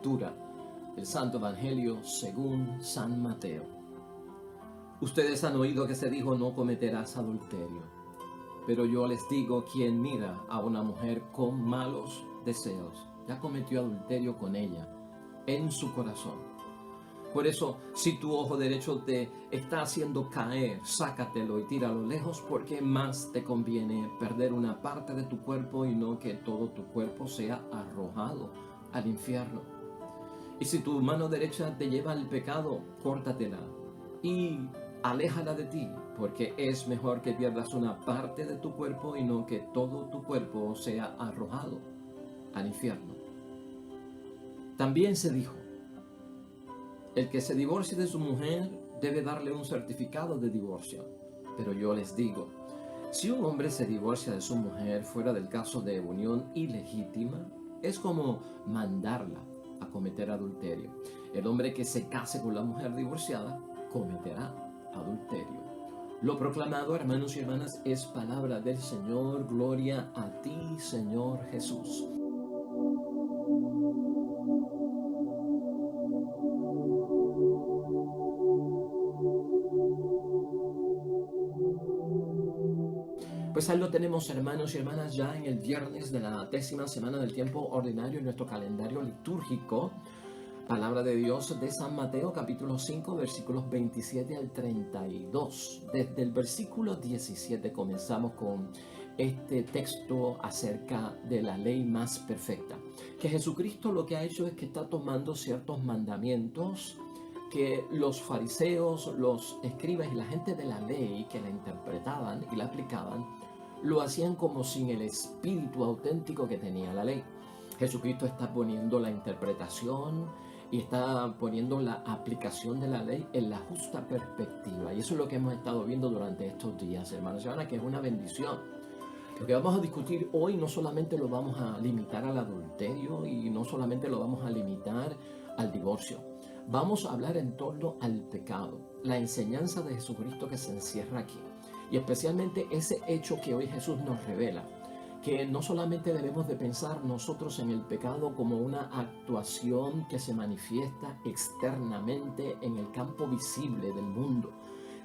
lectura del Santo Evangelio según San Mateo. Ustedes han oído que se dijo: no cometerás adulterio. Pero yo les digo, quien mira a una mujer con malos deseos, ya cometió adulterio con ella en su corazón. Por eso, si tu ojo derecho te está haciendo caer, sácatelo y tíralo lejos, porque más te conviene perder una parte de tu cuerpo y no que todo tu cuerpo sea arrojado al infierno. Y si tu mano derecha te lleva al pecado, córtatela y aléjala de ti, porque es mejor que pierdas una parte de tu cuerpo y no que todo tu cuerpo sea arrojado al infierno. También se dijo: el que se divorcie de su mujer debe darle un certificado de divorcio. Pero yo les digo, si un hombre se divorcia de su mujer fuera del caso de unión ilegítima, es como mandarla a cometer adulterio. El hombre que se case con la mujer divorciada cometerá adulterio. Lo proclamado, hermanos y hermanas, es palabra del Señor. Gloria a ti, Señor Jesús. Pues ahí lo tenemos, hermanos y hermanas, ya en el viernes de la 10ª semana del tiempo ordinario en nuestro calendario litúrgico. Palabra de Dios de San Mateo, capítulo 5, versículos 27 al 32. Desde el versículo 17 comenzamos con este texto acerca de la ley más perfecta. Que Jesucristo lo que ha hecho es que está tomando ciertos mandamientos que los fariseos, los escribas y la gente de la ley que la interpretaban y la aplicaban, lo hacían como sin el espíritu auténtico que tenía la ley. Jesucristo está poniendo la interpretación y está poniendo la aplicación de la ley en la justa perspectiva. Y eso es lo que hemos estado viendo durante estos días, hermanos y hermanas, que es una bendición. Lo que vamos a discutir hoy no solamente lo vamos a limitar al adulterio y no solamente lo vamos a limitar al divorcio. Vamos a hablar en torno al pecado, la enseñanza de Jesucristo que se encierra aquí. Y especialmente ese hecho que hoy Jesús nos revela, que no solamente debemos de pensar nosotros en el pecado como una actuación que se manifiesta externamente en el campo visible del mundo,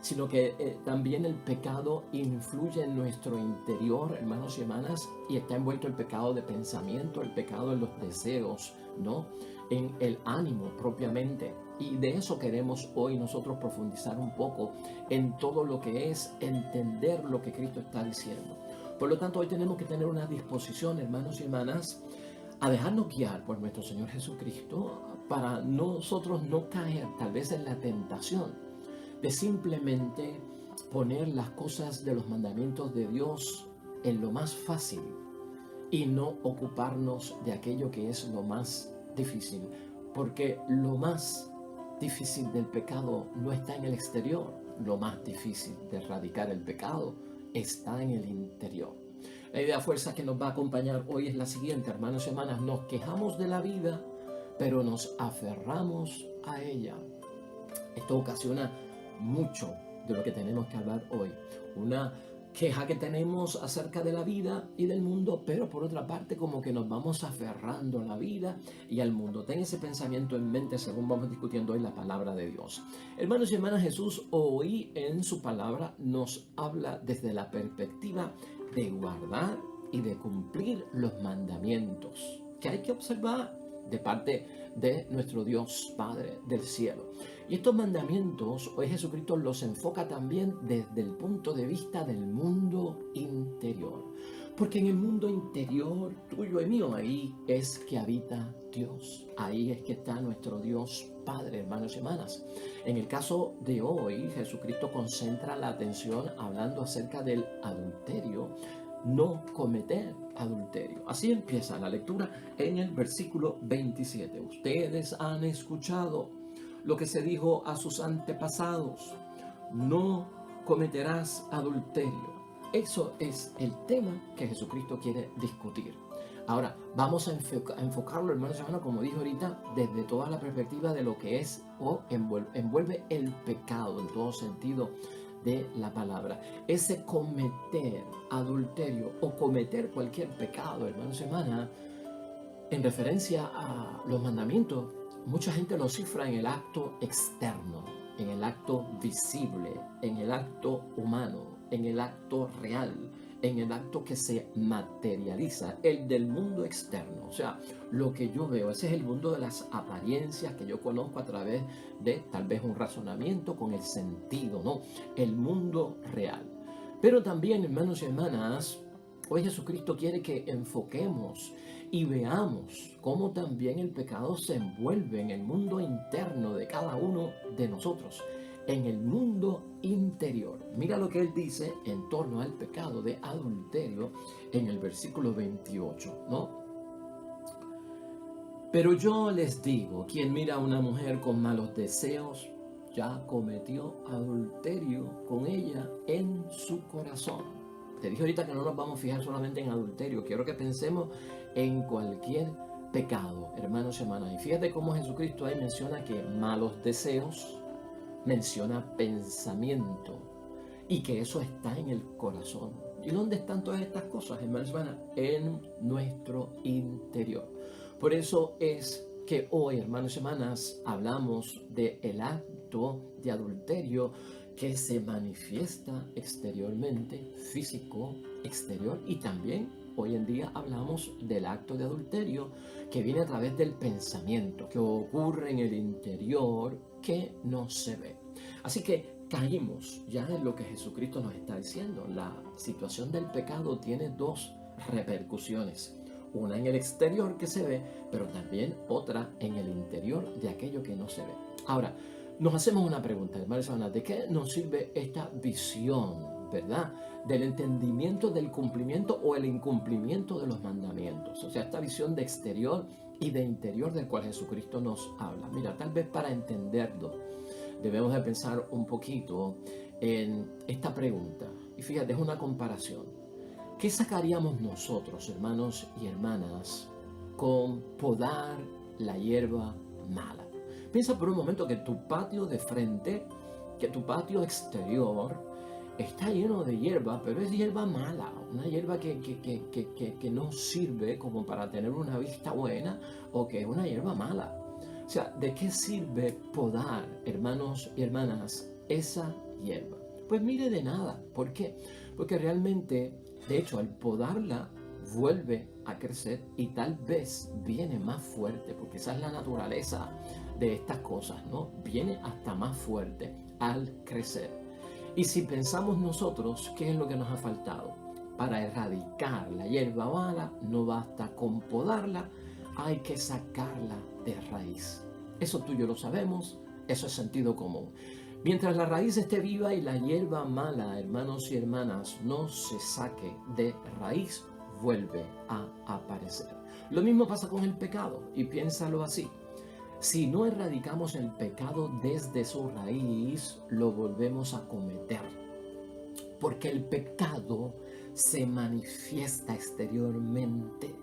sino que también el pecado influye en nuestro interior, hermanos y hermanas, y está envuelto el pecado de pensamiento, el pecado en los deseos, ¿no? En el ánimo propiamente. Y de eso queremos hoy nosotros profundizar un poco en todo lo que es entender lo que Cristo está diciendo. Por lo tanto, hoy tenemos que tener una disposición, hermanos y hermanas, a dejarnos guiar por nuestro Señor Jesucristo para nosotros no caer tal vez en la tentación de simplemente poner las cosas de los mandamientos de Dios en lo más fácil y no ocuparnos de aquello que es lo más difícil, porque lo más difícil del pecado no está en el exterior, lo más difícil de erradicar el pecado está en el interior. La idea fuerza que nos va a acompañar hoy es la siguiente, hermanos y hermanas: nos quejamos de la vida, pero nos aferramos a ella. Esto ocasiona mucho de lo que tenemos que hablar hoy. Una queja que tenemos acerca de la vida y del mundo, pero por otra parte como que nos vamos aferrando a la vida y al mundo. Ten ese pensamiento en mente según vamos discutiendo hoy la palabra de Dios. Hermanos y hermanas, Jesús hoy en su palabra nos habla desde la perspectiva de guardar y de cumplir los mandamientos que hay que observar de parte de nuestro Dios Padre del cielo. Y estos mandamientos hoy Jesucristo los enfoca también desde el punto de vista del mundo interior. Porque en el mundo interior tuyo y mío, ahí es que habita Dios. Ahí es que está nuestro Dios Padre, hermanos y hermanas. En el caso de hoy, Jesucristo concentra la atención hablando acerca del adulterio, no cometer adulterio. Así empieza la lectura en el versículo 27. Ustedes han escuchado lo que se dijo a sus antepasados: no cometerás adulterio. Eso es el tema que Jesucristo quiere discutir. Ahora, vamos a enfocarlo, hermanos y hermanas, como dije ahorita, desde toda la perspectiva de lo que es o envuelve el pecado en todo sentido de la palabra. Ese cometer adulterio o cometer cualquier pecado, hermanos y hermanas, En referencia a los mandamientos, mucha gente los cifra en el acto externo, en el acto visible, en el acto humano, en el acto real, en el acto que se materializa, el del mundo externo. O sea, lo que yo veo, ese es el mundo de las apariencias que yo conozco a través de tal vez un razonamiento con el sentido, ¿no? El mundo real. Pero también, hermanos y hermanas, hoy Jesucristo quiere que enfoquemos y veamos cómo también el pecado se envuelve en el mundo interno de cada uno de nosotros, en el mundo interior. Mira lo que él dice en torno al pecado de adulterio en el versículo 28, ¿no? Pero yo les digo, quien mira a una mujer con malos deseos, ya cometió adulterio con ella en su corazón. Te dije ahorita que no nos vamos a fijar solamente en adulterio, quiero que pensemos en cualquier pecado, hermanos y hermanas. Y fíjate cómo Jesucristo ahí menciona que malos deseos, menciona pensamiento y que eso está en el corazón. ¿Y dónde están todas estas cosas, hermanos y hermanas? En nuestro interior. Por eso es que hoy, hermanos y hermanas, hablamos del acto de adulterio que se manifiesta exteriormente, físico, exterior, y también hoy en día hablamos del acto de adulterio que viene a través del pensamiento, que ocurre en el interior, que no se ve. Así que caímos ya en lo que Jesucristo nos está diciendo. La situación del pecado tiene dos repercusiones. Una en el exterior que se ve, pero también otra en el interior de aquello que no se ve. Ahora, nos hacemos una pregunta, hermanos y hermanas, ¿de qué nos sirve esta visión, verdad? Del entendimiento del cumplimiento o el incumplimiento de los mandamientos. O sea, esta visión de exterior y de interior del cual Jesucristo nos habla. Mira, tal vez para entenderlo, debemos de pensar un poquito en esta pregunta. Y fíjate, es una comparación. ¿Qué sacaríamos nosotros, hermanos y hermanas, con podar la hierba mala? Piensa por un momento que tu patio de frente, que tu patio exterior está lleno de hierba, pero es hierba mala, una hierba que no sirve como para tener una vista buena, o que es una hierba mala. O sea, ¿de qué sirve podar, hermanos y hermanas, esa hierba? Pues mire, de nada. ¿Por qué? Porque realmente, de hecho, al podarla, vuelve a crecer y tal vez viene más fuerte, porque esa es la naturaleza de estas cosas, ¿no? Viene hasta más fuerte al crecer. Y si pensamos nosotros, ¿qué es lo que nos ha faltado? Para erradicar la hierba mala, no basta con podarla, hay que sacarla de raíz. Eso tú y yo lo sabemos, eso es sentido común. Mientras la raíz esté viva y la hierba mala, hermanos y hermanas, no se saque de raíz, vuelve a aparecer. Lo mismo pasa con el pecado, y piénsalo así. Si no erradicamos el pecado desde su raíz, lo volvemos a cometer. Porque el pecado se manifiesta exteriormente.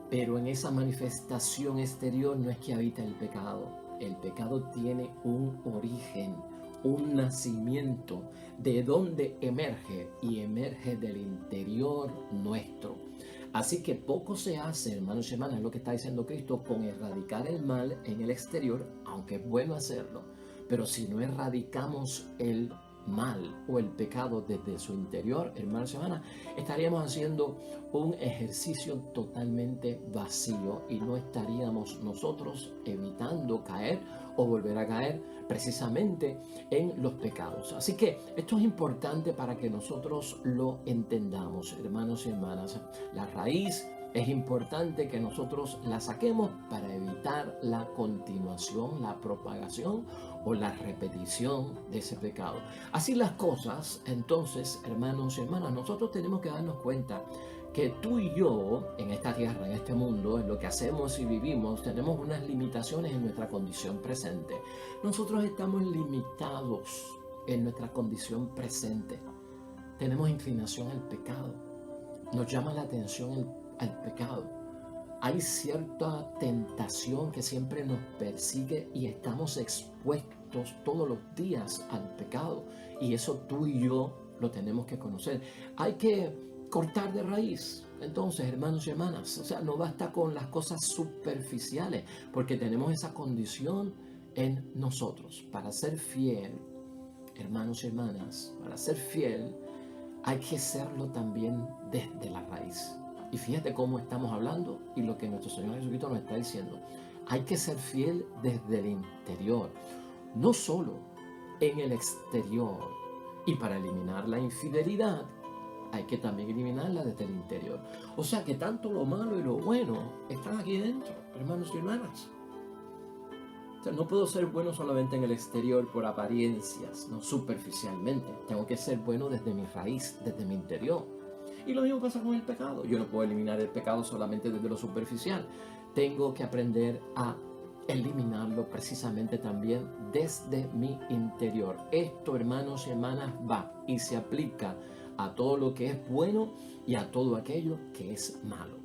Pero en esa manifestación exterior no es que habita el pecado. El pecado tiene un origen, un nacimiento, de donde emerge, y emerge del interior nuestro. Así que poco se hace, hermanos y hermanas, lo que está diciendo Cristo, con erradicar el mal en el exterior, aunque es bueno hacerlo. Pero si no erradicamos el mal o el pecado desde su interior, hermanos y hermanas, estaríamos haciendo un ejercicio totalmente vacío y no estaríamos nosotros evitando caer o volver a caer precisamente en los pecados. Así que esto es importante para que nosotros lo entendamos, hermanos y hermanas. La raíz es importante que nosotros la saquemos para evitar la continuación, la propagación o la repetición de ese pecado. Así las cosas, entonces, hermanos y hermanas, nosotros tenemos que darnos cuenta que tú y yo, en esta tierra, en este mundo, en lo que hacemos y vivimos, tenemos unas limitaciones en nuestra condición presente. Nosotros estamos limitados en nuestra condición presente. Tenemos inclinación al pecado. Nos llama la atención al pecado. Hay cierta tentación que siempre nos persigue y estamos expuestos todos los días al pecado. Y eso tú y yo lo tenemos que conocer. Hay que cortar de raíz. Entonces, hermanos y hermanas, o sea, no basta con las cosas superficiales, porque tenemos esa condición en nosotros. Para ser fiel, hermanos y hermanas, para ser fiel, hay que serlo también desde la raíz. Y fíjate cómo estamos hablando y lo que nuestro Señor Jesucristo nos está diciendo. Hay que ser fiel desde el interior, no solo en el exterior. Y para eliminar la infidelidad, hay que también eliminarla desde el interior. O sea que tanto lo malo y lo bueno están aquí dentro, hermanos y hermanas. O sea, no puedo ser bueno solamente en el exterior por apariencias, no superficialmente. Tengo que ser bueno desde mi raíz, desde mi interior. Y lo mismo pasa con el pecado. Yo no puedo eliminar el pecado solamente desde lo superficial. Tengo que aprender a eliminarlo precisamente también desde mi interior. Esto, hermanos y hermanas, va y se aplica a todo lo que es bueno y a todo aquello que es malo.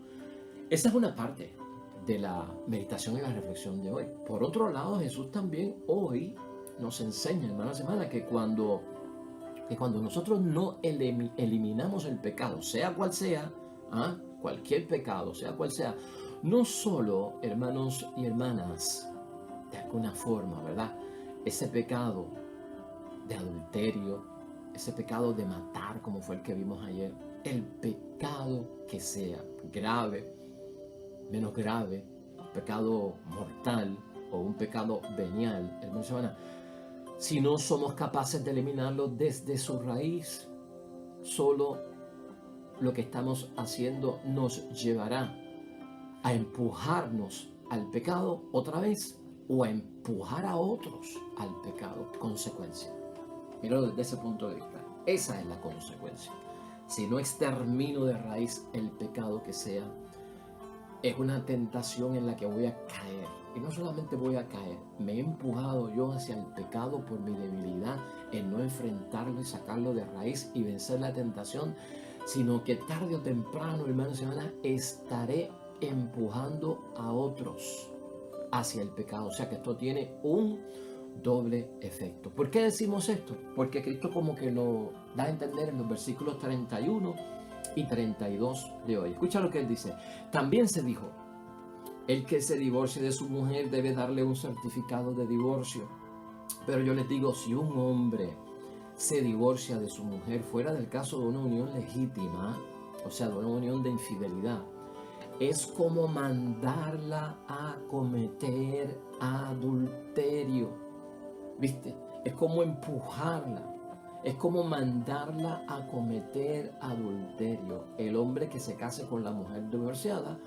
Esa es una parte de la meditación y la reflexión de hoy. Por otro lado, Jesús también hoy nos enseña, hermanos y hermanas, que cuando nosotros no eliminamos el pecado, sea cual sea, cualquier pecado, sea cual sea, no solo, hermanos y hermanas, de alguna forma, ¿verdad? Ese pecado de adulterio, ese pecado de matar, como fue el que vimos ayer, el pecado que sea grave, menos grave, un pecado mortal o un pecado venial, hermanos y hermanas, si no somos capaces de eliminarlo desde su raíz, solo lo que estamos haciendo nos llevará a empujarnos al pecado otra vez o a empujar a otros al pecado. Consecuencia. Míralo desde ese punto de vista. Esa es la consecuencia. Si no extermino de raíz el pecado que sea, es una tentación en la que voy a caer. Y no solamente voy a caer, me he empujado yo hacia el pecado por mi debilidad en no enfrentarlo y sacarlo de raíz y vencer la tentación, sino que tarde o temprano, hermanos y hermanas, estaré empujando a otros hacia el pecado. O sea que esto tiene un doble efecto. ¿Por qué decimos esto? Porque Cristo como que lo da a entender en los versículos 31 y 32 de hoy. Escucha lo que él dice. También se dijo, el que se divorcie de su mujer debe darle un certificado de divorcio. Pero yo les digo, si un hombre se divorcia de su mujer fuera del caso de una unión legítima, o sea, de una unión de infidelidad, es como mandarla a cometer adulterio. ¿Viste? Es como empujarla. Es como mandarla a cometer adulterio. El hombre que se case con la mujer divorciada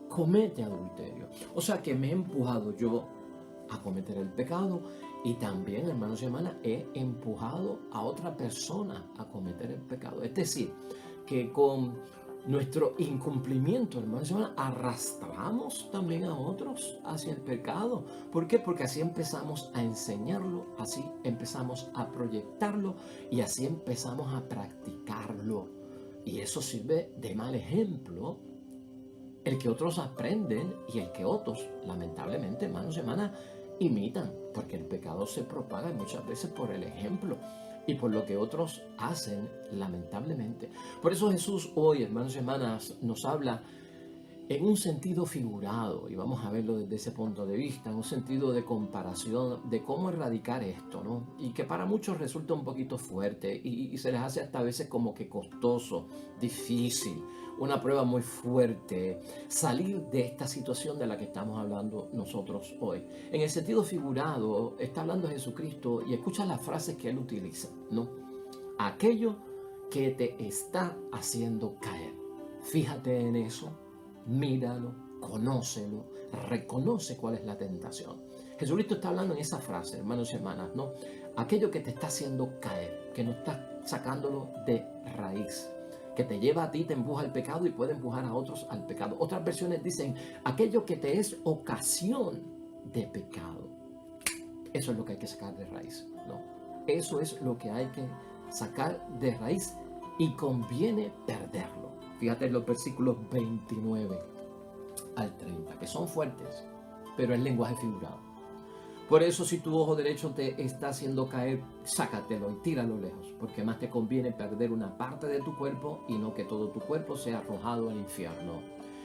comete adulterio. O sea que me he empujado yo a cometer el pecado y también, hermanos y hermanas, he empujado a otra persona a cometer el pecado. Es decir, que con nuestro incumplimiento, hermanos y hermanas, arrastramos también a otros hacia el pecado. ¿Por qué? Porque así empezamos a enseñarlo, así empezamos a proyectarlo y así empezamos a practicarlo. Y eso sirve de mal ejemplo, el que otros aprenden y el que otros, lamentablemente, hermanos y hermanas, imitan, porque el pecado se propaga muchas veces por el ejemplo y por lo que otros hacen, lamentablemente. Por eso Jesús hoy, hermanos y hermanas, nos habla en un sentido figurado, y vamos a verlo desde ese punto de vista, en un sentido de comparación de cómo erradicar esto, ¿no? Y que para muchos resulta un poquito fuerte y se les hace hasta a veces como que costoso, difícil, una prueba muy fuerte, salir de esta situación de la que estamos hablando nosotros hoy. En el sentido figurado, está hablando Jesucristo y escucha las frases que él utiliza, ¿no? Aquello que te está haciendo caer. Fíjate en eso. Míralo, conócelo, reconoce cuál es la tentación. Jesucristo está hablando en esa frase, hermanos y hermanas, ¿no? Aquello que te está haciendo caer, que no está sacándolo de raíz, que te lleva a ti, te empuja al pecado y puede empujar a otros al pecado. Otras versiones dicen, aquello que te es ocasión de pecado. Eso es lo que hay que sacar de raíz, ¿no? Eso es lo que hay que sacar de raíz y conviene perderlo. Fíjate en los versículos 29 al 30, que son fuertes, pero es lenguaje figurado. Por eso si tu ojo derecho te está haciendo caer, sácatelo y tíralo lejos, porque más te conviene perder una parte de tu cuerpo y no que todo tu cuerpo sea arrojado al infierno.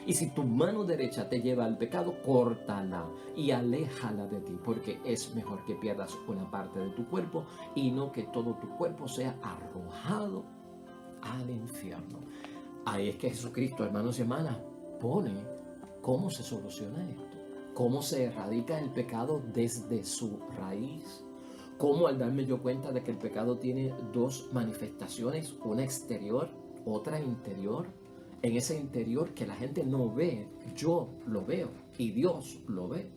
Y si tu mano derecha te lleva al pecado, córtala y aléjala de ti, porque es mejor que pierdas una parte de tu cuerpo y no que todo tu cuerpo sea arrojado al infierno. Ahí es que Jesucristo, hermanos y hermanas, pone cómo se soluciona esto. Cómo se erradica el pecado desde su raíz. Cómo al darme yo cuenta de que el pecado tiene dos manifestaciones, una exterior, otra interior. En ese interior que la gente no ve, yo lo veo y Dios lo ve.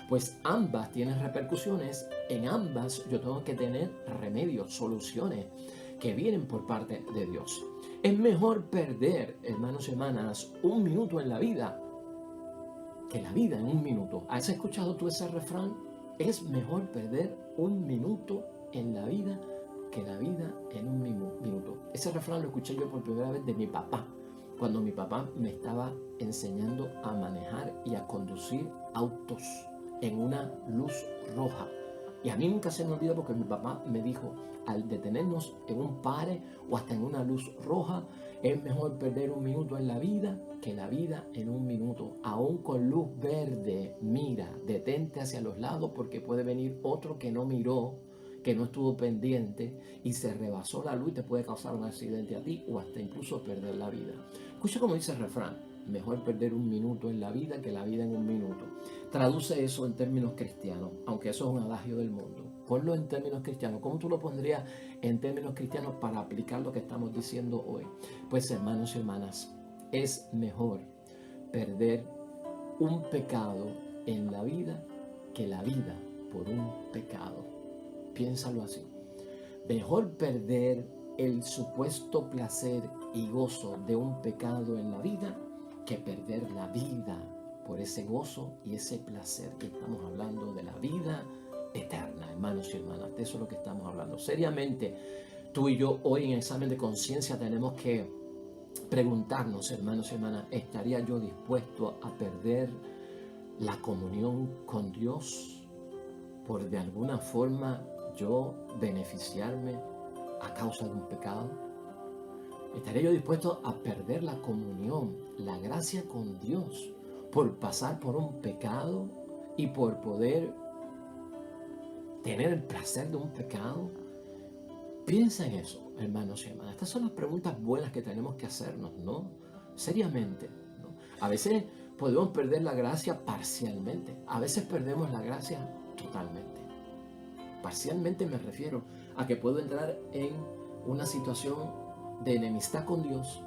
Pues ambas tienen repercusiones, en ambas yo tengo que tener remedios, soluciones que vienen por parte de Dios. Es mejor perder, hermanos y hermanas, un minuto en la vida que la vida en un minuto. ¿Has escuchado tú ese refrán? Es mejor perder un minuto en la vida que la vida en un minuto. Ese refrán lo escuché yo por primera vez de mi papá, cuando mi papá me estaba enseñando a manejar y a conducir autos en una luz roja. Y a mí nunca se me olvida porque mi papá me dijo, al detenernos en un pare o hasta en una luz roja, es mejor perder un minuto en la vida que la vida en un minuto. Aún con luz verde, mira, detente hacia los lados porque puede venir otro que no miró, que no estuvo pendiente y se rebasó la luz y te puede causar un accidente a ti o hasta incluso perder la vida. Escucha cómo dice el refrán, mejor perder un minuto en la vida que la vida en un minuto. Traduce eso en términos cristianos, aunque eso es un adagio del mundo. Ponlo en términos cristianos. ¿Cómo tú lo pondrías en términos cristianos para aplicar lo que estamos diciendo hoy? Pues hermanos y hermanas, es mejor perder un pecado en la vida que la vida por un pecado. Piénsalo así. Mejor perder el supuesto placer y gozo de un pecado en la vida que perder la vida por ese gozo y ese placer. Que estamos hablando de la vida eterna, hermanos y hermanas. De eso es lo que estamos hablando. Seriamente, tú y yo hoy en examen de conciencia tenemos que preguntarnos, hermanos y hermanas, ¿estaría yo dispuesto a perder la comunión con Dios por de alguna forma yo beneficiarme a causa de un pecado? ¿Estaría yo dispuesto a perder la comunión, la gracia con Dios por pasar por un pecado y por poder tener el placer de un pecado? Piensa en eso, hermanos y hermanas. Estas son las preguntas buenas que tenemos que hacernos, ¿no? Seriamente, ¿no? A veces podemos perder la gracia parcialmente. A veces perdemos la gracia totalmente. Parcialmente me refiero a que puedo entrar en una situación de enemistad con Dios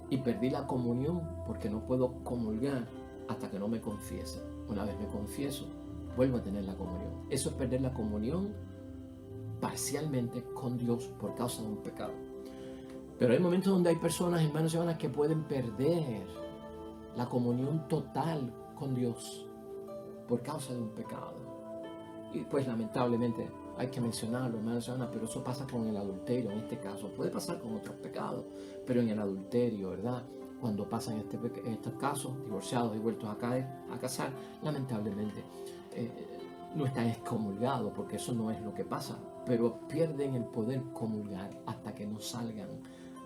y perdí la comunión porque no puedo comulgar hasta que no me confiese. Una vez me confieso, vuelvo a tener la comunión. Eso es perder la comunión parcialmente con Dios por causa de un pecado. Pero hay momentos donde hay personas, hermanos y hermanas, que pueden perder la comunión total con Dios por causa de un pecado. Y pues lamentablemente hay que mencionarlo, hermanos y hermanas, pero eso pasa con el adulterio en este caso. Puede pasar con otros pecados, pero en el adulterio, ¿verdad? Cuando pasan en estos casos, divorciados y vueltos a casar, lamentablemente no están excomulgados, porque eso no es lo que pasa, pero pierden el poder comulgar hasta que no salgan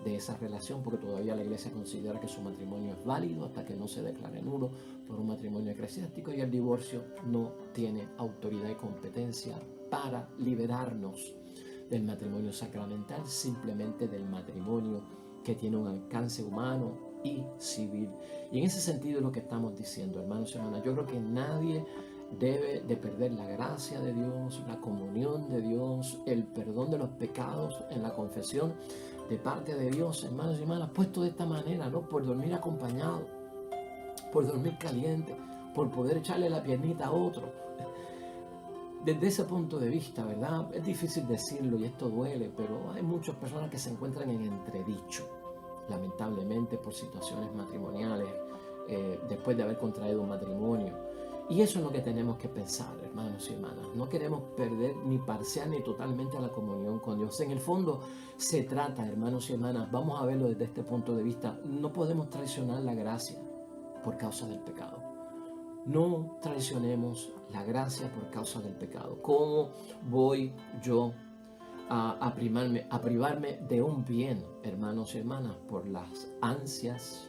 de esa relación, porque todavía la iglesia considera que su matrimonio es válido hasta que no se declare nulo por un matrimonio eclesiástico, y el divorcio no tiene autoridad y competencia para liberarnos del matrimonio sacramental, simplemente del matrimonio que tiene un alcance humano y civil. Y en ese sentido es lo que estamos diciendo, hermanos y hermanas. Yo creo que nadie debe de perder la gracia de Dios, la comunión de Dios, el perdón de los pecados en la confesión de parte de Dios, hermanos y hermanas, puesto de esta manera, ¿no? Por dormir acompañado, por dormir caliente, por poder echarle la piernita a otro. Desde ese punto de vista, ¿verdad? Es difícil decirlo y esto duele, pero hay muchas personas que se encuentran en entredicho, lamentablemente por situaciones matrimoniales, después de haber contraído un matrimonio. Y eso es lo que tenemos que pensar, hermanos y hermanas. No queremos perder ni parcial ni totalmente la comunión con Dios. En el fondo se trata, hermanos y hermanas, vamos a verlo desde este punto de vista, no podemos traicionar la gracia por causa del pecado. No traicionemos la gracia por causa del pecado. ¿Cómo voy yo a privarme de un bien, hermanos y hermanas, por las ansias,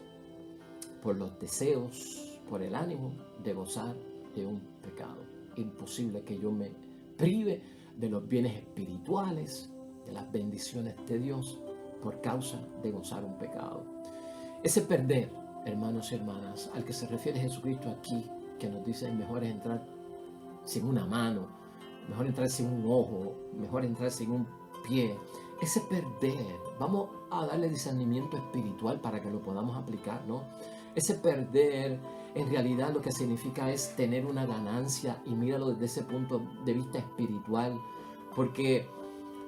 por los deseos, por el ánimo de gozar de un pecado? Imposible que yo me prive de los bienes espirituales, de las bendiciones de Dios, por causa de gozar un pecado. Ese perder, hermanos y hermanas, al que se refiere Jesucristo aquí, que nos dice mejor es entrar sin una mano, mejor entrar sin un ojo, mejor entrar sin un pie. Ese perder, vamos a darle discernimiento espiritual para que lo podamos aplicar, ¿no? Ese perder en realidad lo que significa es tener una ganancia, y míralo desde ese punto de vista espiritual, porque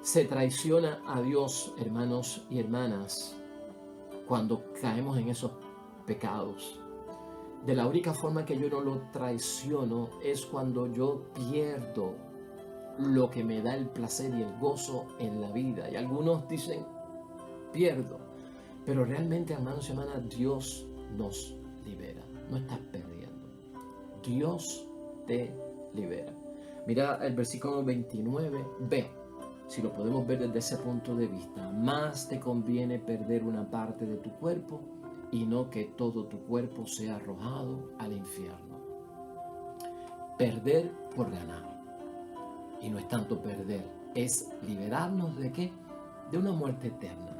se traiciona a Dios, hermanos y hermanas, cuando caemos en esos pecados. De la única forma que yo no lo traiciono es cuando yo pierdo lo que me da el placer y el gozo en la vida. Y algunos dicen, pierdo. Pero realmente, hermanos y hermanas, Dios nos libera. No estás perdiendo. Dios te libera. Mira el versículo 29b. Si lo podemos ver desde ese punto de vista, más te conviene perder una parte de tu cuerpo y no que todo tu cuerpo sea arrojado al infierno. Perder por ganar. Y no es tanto perder, es liberarnos ¿de qué? De una muerte eterna,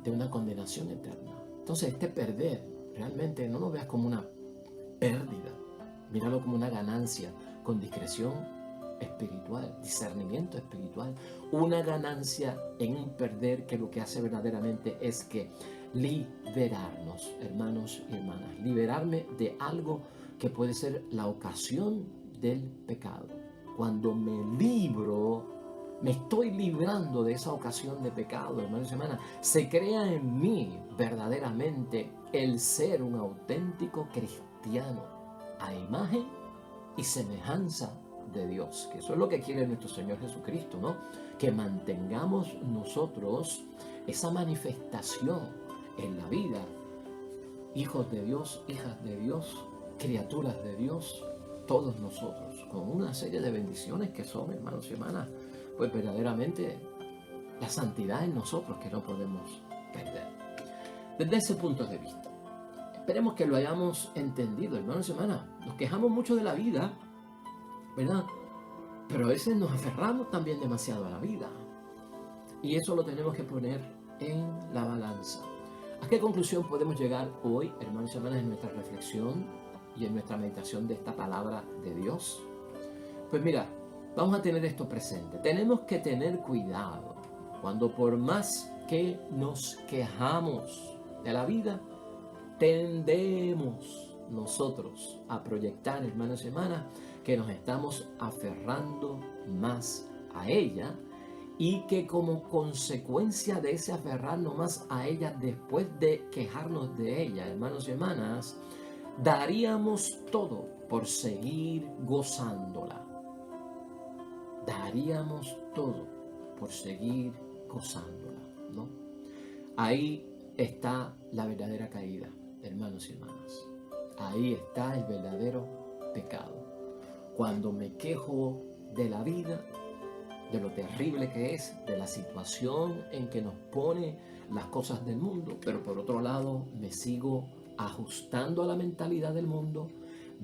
de una condenación eterna. Entonces este perder, realmente no lo veas como una pérdida, míralo como una ganancia, con discreción espiritual, discernimiento espiritual, una ganancia en un perder que lo que hace verdaderamente es que liberarnos, hermanos y hermanas, liberarme de algo que puede ser la ocasión del pecado. Cuando me estoy librando de esa ocasión de pecado, hermanos y hermanas, se crea en mí verdaderamente el ser un auténtico cristiano a imagen y semejanza de Dios, que eso es lo que quiere nuestro Señor Jesucristo, ¿no? Que mantengamos nosotros esa manifestación en la vida, hijos de Dios, hijas de Dios, criaturas de Dios, todos nosotros, con una serie de bendiciones que son, hermanos y hermanas, pues verdaderamente la santidad en nosotros que no podemos perder. Desde ese punto de vista, esperemos que lo hayamos entendido, hermanos y hermanas. Nos quejamos mucho de la vida, ¿verdad? Pero a veces nos aferramos también demasiado a la vida. Y eso lo tenemos que poner en la balanza. ¿A qué conclusión podemos llegar hoy, hermanos y hermanas, en nuestra reflexión y en nuestra meditación de esta palabra de Dios? Pues mira, vamos a tener esto presente. Tenemos que tener cuidado cuando por más que nos quejamos de la vida, tendemos nosotros a proyectar, hermanos y hermanas, que nos estamos aferrando más a ella, y que como consecuencia de ese aferrarnos más a ella, después de quejarnos de ella, hermanos y hermanas, daríamos todo por seguir gozándola. Daríamos todo por seguir gozándola, ¿no? Ahí está la verdadera caída, hermanos y hermanas. Ahí está el verdadero pecado. Cuando me quejo de la vida, de lo terrible que es, de la situación en que nos pone las cosas del mundo, pero por otro lado me sigo ajustando a la mentalidad del mundo,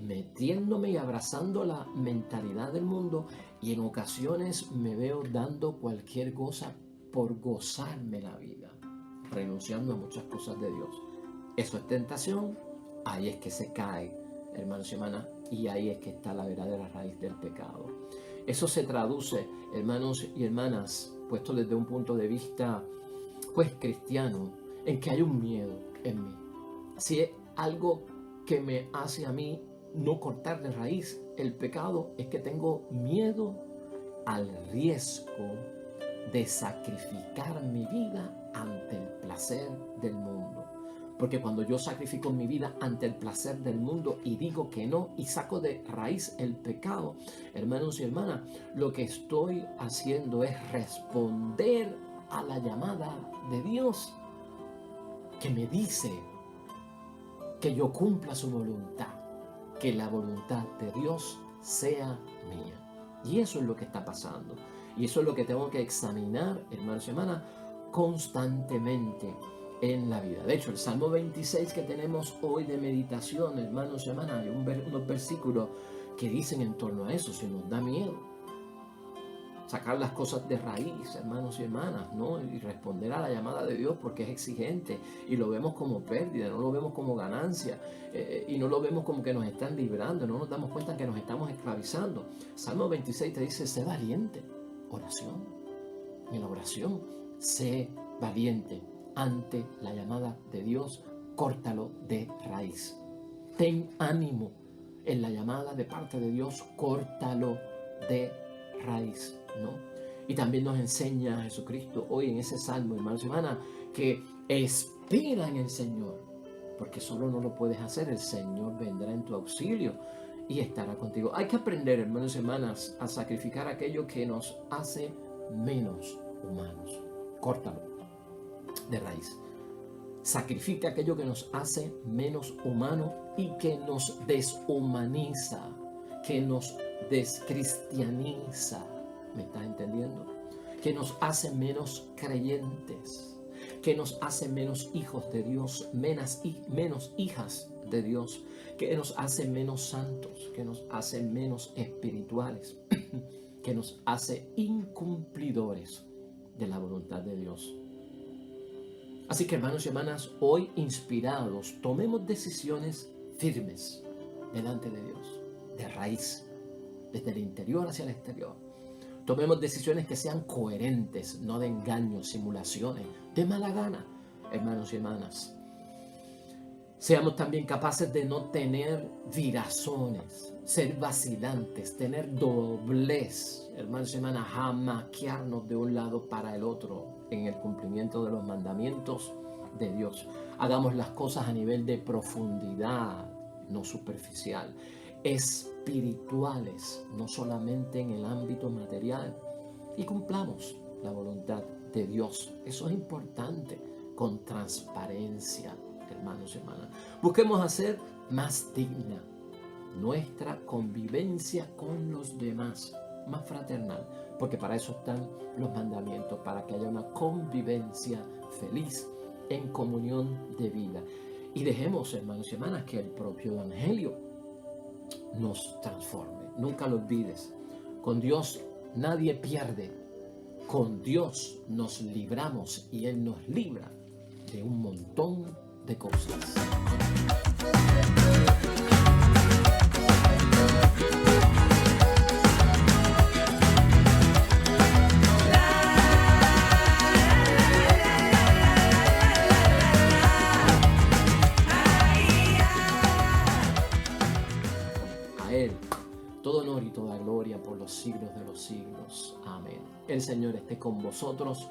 metiéndome y abrazando la mentalidad del mundo, y en ocasiones me veo dando cualquier cosa por gozarme la vida, renunciando a muchas cosas de Dios. Eso es tentación, ahí es que se cae, hermanos y hermanas, y ahí es que está la verdadera raíz del pecado. Eso se traduce, hermanos y hermanas, puesto desde un punto de vista, pues, cristiano, en que hay un miedo en mí. Si es algo que me hace a mí no cortar de raíz el pecado, es que tengo miedo al riesgo de sacrificar mi vida ante el placer del mundo. Porque cuando yo sacrifico mi vida ante el placer del mundo y digo que no y saco de raíz el pecado, hermanos y hermanas, lo que estoy haciendo es responder a la llamada de Dios, que me dice que yo cumpla su voluntad. que la voluntad de Dios sea mía. Y eso es lo que está pasando. Y eso es lo que tengo que examinar, hermanos y hermanas, constantemente en la vida. De hecho, el Salmo 26 que tenemos hoy de meditación, hermanos y hermanas, hay unos versículos que dicen en torno a eso. Si nos da miedo sacar las cosas de raíz, hermanos y hermanas, ¿no? Y responder a la llamada de Dios, porque es exigente y lo vemos como pérdida, no lo vemos como ganancia, y no lo vemos como que nos están librando, no nos damos cuenta que nos estamos esclavizando. Salmo 26 te dice: sé valiente. Oración. En la oración, sé valiente ante la llamada de Dios, córtalo de raíz. Ten ánimo en la llamada de parte de Dios, córtalo de raíz, ¿no? Y también nos enseña Jesucristo hoy en ese salmo, hermanos y hermanas, que espera en el Señor, porque solo no lo puedes hacer, el Señor vendrá en tu auxilio y estará contigo. Hay que aprender, hermanos y hermanas, a sacrificar aquello que nos hace menos humanos. Córtalo de raíz. Sacrifica aquello que nos hace menos humanos y que nos deshumaniza, que nos descristianiza. ¿Me estás entendiendo? Que nos hace menos creyentes, que nos hace menos hijos de Dios, menos hijas de Dios, que nos hace menos santos, que nos hace menos espirituales, que nos hace incumplidores de la voluntad de Dios. Así que, hermanos y hermanas, hoy inspirados, tomemos decisiones firmes delante de Dios, de raíz, desde el interior hacia el exterior. Tomemos decisiones que sean coherentes, no de engaños, simulaciones, de mala gana, hermanos y hermanas. Seamos también capaces de no tener virazones, ser vacilantes, tener doblez, hermanos y hermanas, jamaquearnos de un lado para el otro en el cumplimiento de los mandamientos de Dios. Hagamos las cosas a nivel de profundidad, no superficial, espirituales, no solamente en el ámbito material, y cumplamos la voluntad de Dios. Eso es importante, con transparencia, hermanos y hermanas. Busquemos hacer más digna nuestra convivencia con los demás, más fraternal, porque para eso están los mandamientos, para que haya una convivencia feliz en comunión de vida. Y dejemos, hermanos y hermanas, que el propio Evangelio nos transforme. Nunca lo olvides. Con Dios nadie pierde. Con Dios nos libramos y Él nos libra de un montón de cosas. Todo honor y toda gloria por los siglos de los siglos. Amén. El Señor esté con vosotros.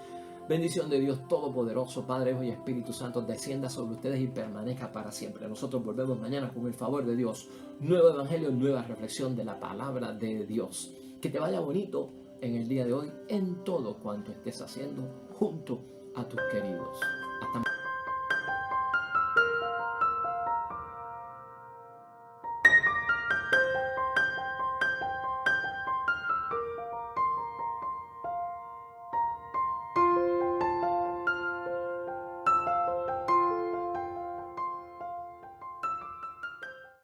Bendición de Dios Todopoderoso, Padre, Hijo y Espíritu Santo, descienda sobre ustedes y permanezca para siempre. Nosotros volvemos mañana con el favor de Dios. Nuevo Evangelio, nueva reflexión de la palabra de Dios. Que te vaya bonito en el día de hoy, en todo cuanto estés haciendo junto a tus queridos.